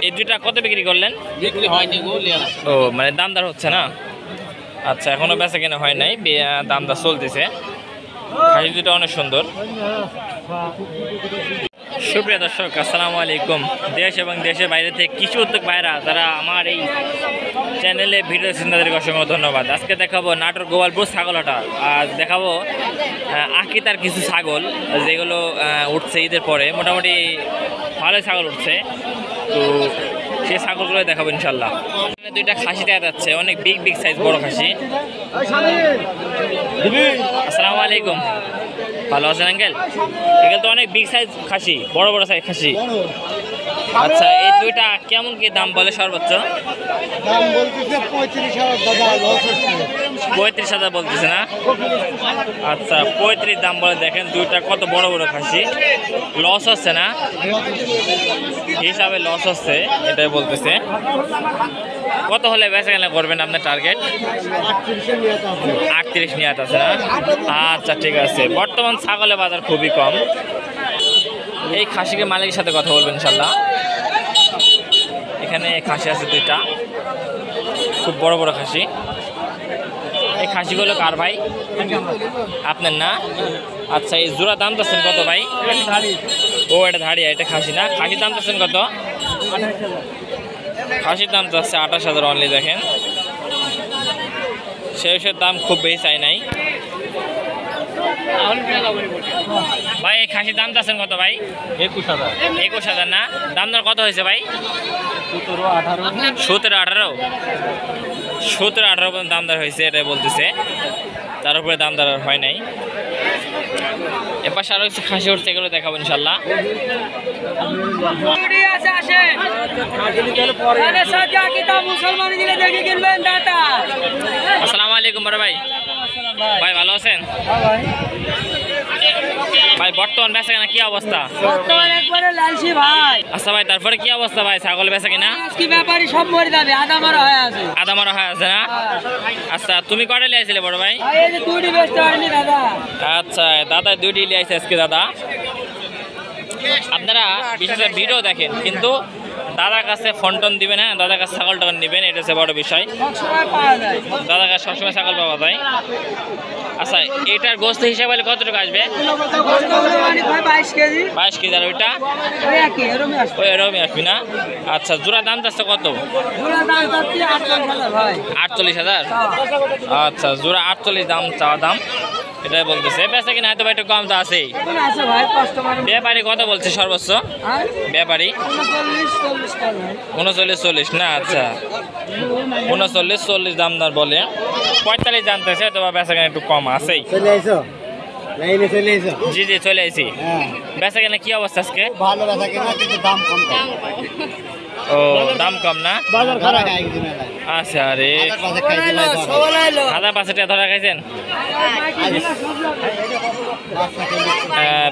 এই দুইটা কত বিক্রি করলেন? বিক্রি হয়নি গো, ও মানে দামদার হচ্ছে না। আচ্ছা এখনো বেচা কেনা হয় নাই, দামদার চলতেছে। খাসি দুটো অনেক সুন্দর। সুপ্রিয় দর্শক আসসালামু আলাইকুম। দেশ এবং দেশের বাইরে থেকে কিছু উদ্যোগ ভাইরা যারা আমার এই চ্যানেলে ভিডিও দেখছেন তাদেরকে অসংখ্য ধন্যবাদ। আজকে দেখাবো নাটোর গোপালপুর ছাগলহাটা, আর দেখাবো আকিতার কিছু ছাগল যেগুলো উঠছে ঈদের পরে, মোটামুটি ভালো ছাগল উঠছে, তো সেই ছাগলগুলো দেখাবো ইনশাল্লাহ। দুইটা খাসি দেখা যাচ্ছে, অনেক বিগ বিগ সাইজ বড় খাসি। আসসালামু আলাইকুম, ভালো আছেন আঙ্কেল? এগুলো তো অনেক বিগ সাইজ খাসি, বড় বড় সাইজ খাসি। আচ্ছা এই দুইটা কেমন কি দাম বলে সর্বোচ্চ? দাম বলতেছে 35,000 বলতেছে না? আচ্ছা 35 দাম বলে। দেখেন দুইটা কত বড় বড় খাসি, লস হচ্ছে না হিসাবে, লস হচ্ছে এটাই বলতেছে। কত হলে বেচা কেনা করবেন আপনার টার্গেট? 38 নিয়ে আছে না? আচ্ছা ঠিক আছে। বর্তমান ছাগলের বাজার খুবই কম। এই খাসিকে মালিকের সাথে কথা বলবেন ইনশাল্লাহ। এখানে খাসি আছে দুইটা, খুব বড় বড় খাসি। এই খাসিগুলো কার ভাই? আপনার না? আচ্ছা এই জোড়া দাম চাচ্ছেন কত ভাই? ও এটা ধাড়িয়া, এটা খাসি না? খাসির দাম চাচ্ছেন কত? খাসির দাম চাচ্ছে 28,000 অনলি। দেখেন শেষের দাম খুব বেশি চাই নাই ভাই। এই খাসির দাম চাচ্ছেন কত ভাই? 21,000। 21,000 না? দাম দর কত হয়েছে ভাই? 17-18 পর্যন্ত দাম দর হয়েছে, এটাই বলতেছে। তার উপরে দাম দর হয় নাই। এবার আরো কিছু খাসি উঠছে, এগুলো দেখাবো ইনশাল্লাহ। আসসালামু আলাইকুম বড় ভাই। ভাই ভালো আছেন ভাই? বর্তমান বেচা কেনা কি অবস্থা? আচ্ছা ভাই তারপরে কি অবস্থা ভাই ছাগল বেচা কিনা? আদা মারা হয়ে আছে না? আচ্ছা তুমি কটা লিয়েছিলে বড় ভাই? আচ্ছা দাদা দুইটি লিয়েছে আজকে দাদা। আপনারা বিশেষ ভিডিও দেখেন কিন্তু দাদার কাছে ফোন টোন দিবেন, হ্যাঁ দাদার কাছে ছাগল টাগল নেবেন, এটা হচ্ছে বড় বিষয়। দাদার কাছে সবসময় ছাগল পাওয়া যায়। আচ্ছা এটার গোস্ত হিসাবে হলে কতটুকু আসবে? 22 কেজি। আর ওইটা ওই এরকমই আসবি না? আচ্ছা জোড়া দাম চাচ্ছে কত? 48,000। আচ্ছা জোড়া 48 দাম, চাওয়া দাম এটাই বলতেছে। বেচা কিনা হয়তো একটু কম তো আছেই। ব্যাপারী কত বলছে সর্বোচ্চ? ব্যাপারী 39-40 না? আচ্ছা 39-40 দাম দর বলে। 45 জানতেছে, তো বেচা কিনা একটু কম আছেই। জি জি চলে আসি। বেচা কিনা কি অবস্থা আজকে? ভালো বেচা কিনা, কিন্তু দাম কম। ও দাম কম না? বাজার খারাপ। আচ্ছা রে হাজার 500 টাকা ধরা খাইছেন।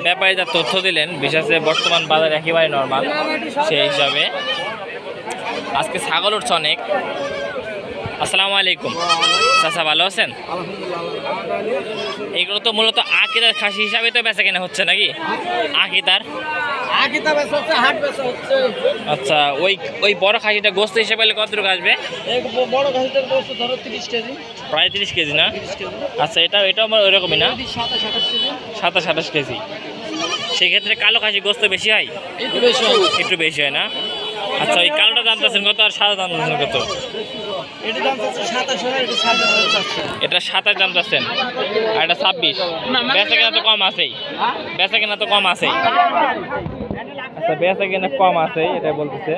ব্যাপারী যা তথ্য দিলেন বিশেষে বর্তমান বাজার একেবারে নর্মাল, সেই হিসাবে আজকে ছাগল উঠছে অনেক। আসসালামু আলাইকুম চাচা, ভালো আছেন? এগুলো তো মূলত আকিদার খাসি হিসাবে তো বেচা কেনা হচ্ছে নাকি? আকিদার আচ্ছা ওই বড় খাসিটা গোস্ত হিসেবে কতটুকু আসবে? বড় খাসিটার গোস্ত ধরো 30 কেজি। প্রায় 30 কেজি না? আচ্ছা এটাও আমার ওইরকমই না? 27-28 কেজি। সেক্ষেত্রে কালো খাসি গোস্ত বেশি হয়? একটু বেশি হয় না? আচ্ছা ওই কালোটা দাম চাচ্ছেন কত আর সাদা দাম চাচ্ছেন কত? এটা 27 দাম চাচ্ছেন আর এটা 26। বেচা কেনা তো কম আছেই, বেচা কেনা তো কম আছেই। আচ্ছা বেচা কেনা কম আছে এটাই বলতেছে।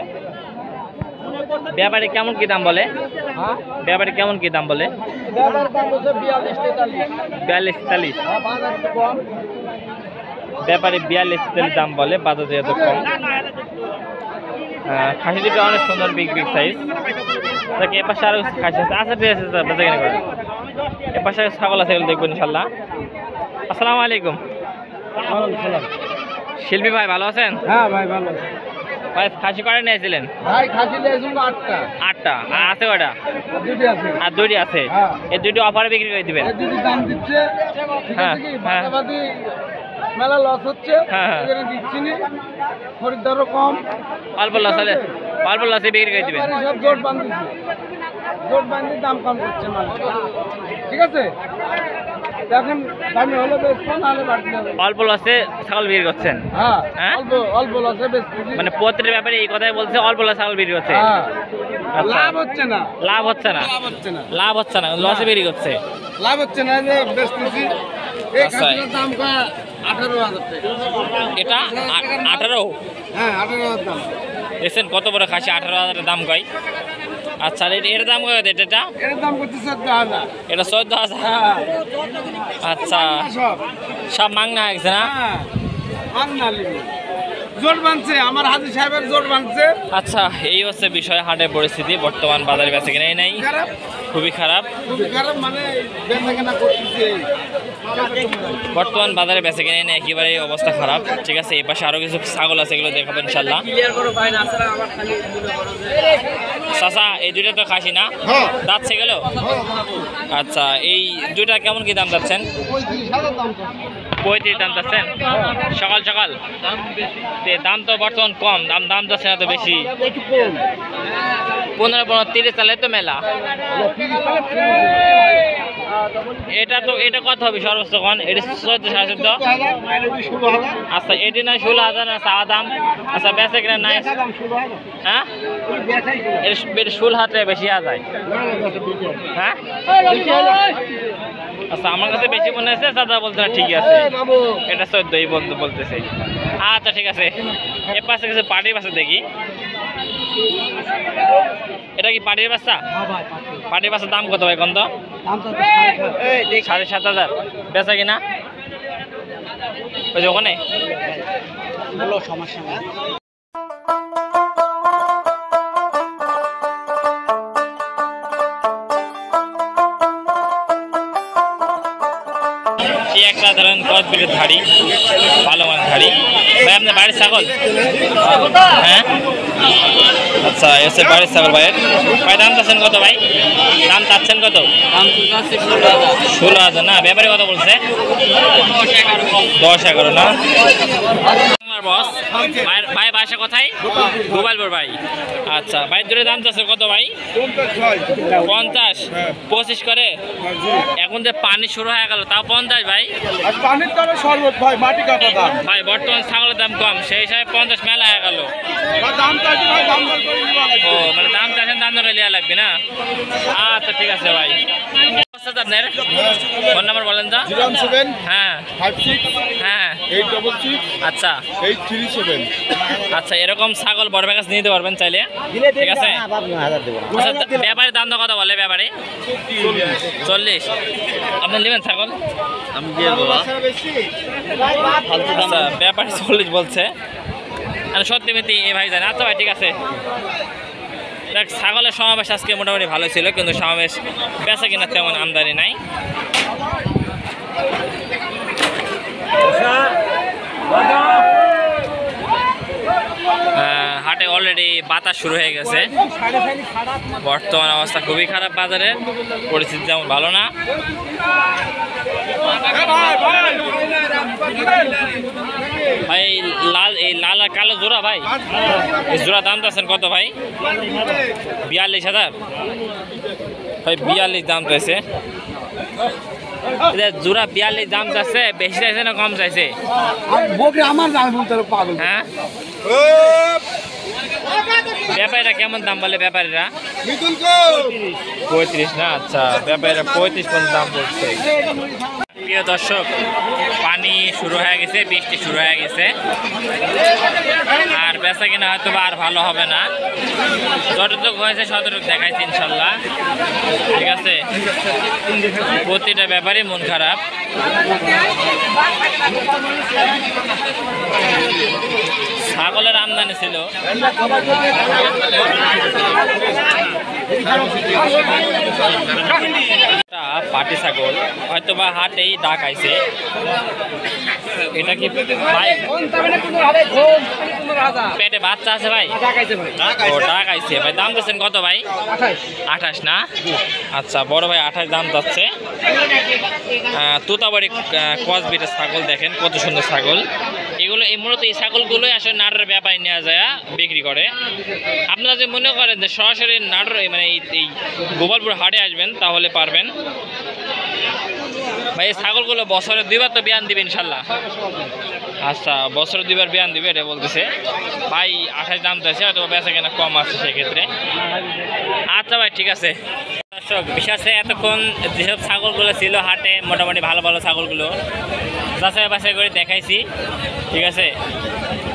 ব্যাপারী কেমন কি দাম বলে? ব্যাপারী কেমন কি দাম বলে? 42-43। ব্যাপারী 42-43 দাম বলে, বাজারে এত কম। খাসি দুটো অনেক সুন্দর, বিগ বিগ সাইজ। দেখে এ পাশে আরো খাসি আছে। আচ্ছা ঠিক আছে বেচা কেনা করেন। এ পাশে ছাগল আছে, এগুলো দেখবেন ইনশাল্লাহ। আসসালামু আলাইকুম। শিল্পী ভাই ভালো আছেন? হ্যাঁ ভাই ভালো। ভাই খাসি কটা নিয়েছিলেন? ভাই খাসি নিয়েছিল 8টা। 8টা আর আছে কটা? দুটি আছে। আর দুটি আছে। এই দুটি অফারে বিক্রি করে দিবেন? এই দুটি দাম দিচ্ছে। হ্যাঁ হ্যাঁ মেলা লস হচ্ছে, হ্যাঁ এখানে দিচ্ছি না, খরিদ্দারও কম, অল্প লস হলে অল্প লসে বিক্রি করে দিবেন। সব জোট বাঁধতেছি, জোট বাঁধতে দাম কম করছে মানে, ঠিক আছে। এখন দামি হলে বেচবো, নাহলে বাড়তি হবে। অল্প লসে ছাগল বিক্রি করছেন? হ্যাঁ, হ্যাঁ? অল্প অল্প লসে বেচতেছি। মানে পত্রের ব্যাপারে এই কথাই বলছে, অল্প লসে ছাগল বিক্রি করছে। হ্যাঁ, আচ্ছা। লাভ হচ্ছে না, লাভ হচ্ছে না? লাভ হচ্ছে না, লাভ হচ্ছে না, লসে বিক্রি করছে। লাভ হচ্ছে না যে বেচতেছি। এই আচ্ছা। খাসিটার দাম কয় 18,000 টাকা। এটা 18? হ্যাঁ, 18,000 দাম। দেখছেন কত বড় খাসি, 18,000 দাম কয়। আচ্ছা, এর দাম কত? এটা এর দাম করছে 14,000। এটা 14,000? হ্যাঁ, আচ্ছা, সব সব মাংনা হয়ে গেছে না? হ্যাঁ, মান্নালি জোট বাঁধছে, আমার হাজি সাহেবের জোট বাঁধছে। আচ্ছা, এই হচ্ছে বিষয়। হাটের পরিস্থিতি বর্তমান বাজারে বেচে কিনাই নাই, খারাপ, খুবই খারাপ। খুবই খারাপ, মানে বেচা কেনা করতেছে। বর্তমান বাজারে বেচে কিনাই নাই, একেবারে অবস্থা খারাপ। ঠিক আছে, এই পাশে আরো কিছু ছাগল আছে, এগুলো দেখাবো ইনশাল্লাহ। ক্লিয়ার করো ভাই, না আসলে আমার খালি মনে করো যে চাচা, এই দুইটা তো খাসি না? হ্যাঁ, যাচ্ছে গেল? আচ্ছা, এই দুইটা কেমন কি দাম যাচ্ছেন? 35,000 দাম কম। 35 দাম যাচ্ছেন সকাল সকাল? দাম তো বর্তমান কম, দাম যাচ্ছে না তো বেশি। একটু কম। 15 30 চালে তো মেলা। এটা কত হবে সর্বোচ্চ কোন? এটা 14 14.5? আচ্ছা, এটি না 16,000 না চাওয়া দাম? আচ্ছা, বেচে কিনা নাই? হ্যাঁ, এটা 16,000 বেশি আ যায়। হ্যাঁ, আচ্ছা, আমার কাছে বেশি মনে হচ্ছে, দাদা বলতে না ঠিকই আছে, এটা 14 বন্ধু বলতেছে। আচ্ছা, ঠিক আছে। এর পাশে কিছু পার্টির বাচ্চা দেখি। এটা কি পার্টির বাচ্চা? পার্টির বাচ্চার দাম কত ভাই? কত? 7,500? বেচা কিনা ওই যে ওখানে? সমস্যা না। এই একটা ধরেন কসবিটের ধাড়ি, ভালো মানের ধাড়ি। ভাই, আপনার বাড়ির ছাগল? হ্যাঁ, আচ্ছা, এই হচ্ছে বাড়ির ছাগল ভাইয়ের। ভাই, দাম চাচ্ছেন কত ভাই? দাম চাচ্ছেন কত? 16,000 না? ব্যাপারে কত বলছে? 10-11 না? বস ভাই, বাসা কোথায়? গোপালপুর ভাই। আচ্ছা ভাই, দুটো দাম চাচ্ছে কত ভাই? 50? 25 করে? এখন যে পানি শুরু হয়ে গেল, তাও 50 ভাই? পানির দামে শরবত ভাই, মাটি কাটা দাম ভাই, বর্তমান ছাগলের দাম কম, সেই হিসাবে 50 মেলা হয়ে গেল। দাম চাইছি ভাই, দাম দর করে নিবা লাগবে। ও, মানে দাম চাচ্ছেন, দাম ধরে নেওয়া লাগবে না? আচ্ছা, ঠিক আছে ভাই। আপনার ফোন নাম্বার বলেন তো? 017 হ্যাঁ 56 হ্যাঁ 866 আচ্ছা 837। আচ্ছা, এরকম ছাগল বড় কাছে নিতে পারবেন চাইলে, ঠিক আছে। আচ্ছা, ব্যাপারে দাম তো কত বলে? ব্যাপারে 40? আপনি নেবেন ছাগল? আমি দিয়ে দেবো। আচ্ছা, ব্যাপারে 40 বলছে, আর সত্যি মিথ্যে এই ভাই জানে। আচ্ছা ভাই, ঠিক আছে। দেখ, ছাগলের সমাবেশ আজকে মোটামুটি ভালো ছিল, কিন্তু সমাবেশ বেচা কিনা তেমন আমদানি নাই। হাটে অলরেডি বাতাস শুরু হয়ে গেছে। বর্তমান অবস্থা খুবই খারাপ, বাজারের পরিস্থিতি তেমন ভালো না। ভাই, এই লাল আর কালো জোড়া ভাই, এই জোড়া দাম চাচ্ছেন কত ভাই? 42,000 ভাই? 42 দাম চাইছে জোড়া? 42 দাম চাচ্ছে, বেশি চাইছে না কম চাইছে? আমার দাম বলতে পাগল। হ্যাঁ, ব্যাপারীরা কেমন দাম বলে? ব্যাপারীরা 35 না? আচ্ছা, ব্যাপারীরা 35 পর্যন্ত দাম বলছে। প্রিয় দর্শক, পানি শুরু হয়ে গেছে, বৃষ্টি শুরু হয়ে গেছে, আর বেচা কিনা হয়তো আর ভালো হবে না। যতটুকু হয়েছে ততটুকু দেখাইছি ইনশাল্লাহ, ঠিক আছে। প্রতিটা ব্যাপারই মন খারাপ। ছাগলের আমদানি ছিল, পাটি ছাগল হয়তো বা হাটেই ডাক আইছে। এটা কি ভাই পেটে বাচ্চা আছে ভাই? ও, ডাক আইছে ভাই। দাম চাচ্ছেন কত ভাই? 28 না? আচ্ছা, বড় ভাই 28 দাম যাচ্ছে। তোতাবাড়ি ক্রস ব্রিডের ছাগল দেখেন, কত সুন্দর ছাগল। এগুলো এই মূলত এই ছাগলগুলোই আসলে নাটোরের ব্যাপারে নেওয়া যায় বিক্রি করে। আপনারা যে মনে করেন যে সরাসরি নাটোর মানে এই গোপালপুর হাটে আসবেন তাহলে পারবেন। ভাই এই ছাগলগুলো বছরে 2 বার তো বিয়ান দিবে ইনশাল্লাহ। আচ্ছা বছরে 2 বার বিয়ান দিবে এটা বলতেছে ভাই। 28 দাম চাইছে, হয়তো বেচা কেনা কম আছে সেক্ষেত্রে। আচ্ছা ভাই ঠিক আছে। দর্শক বিশ্বাসে এতক্ষণ যেসব ছাগলগুলো ছিল হাটে মোটামুটি ভালো ভালো ছাগলগুলো যাচাই বাছাই করে দেখাইছি, ঠিক আছে।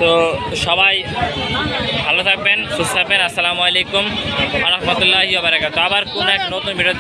তো সবাই ভালো থাকবেন, সুস্থ থাকবেন। আসসালামু আলাইকুম ওয়া রাহমাতুল্লাহি ওয়া বারাকাতুহু। আবার কোন এক নতুন ভিডিও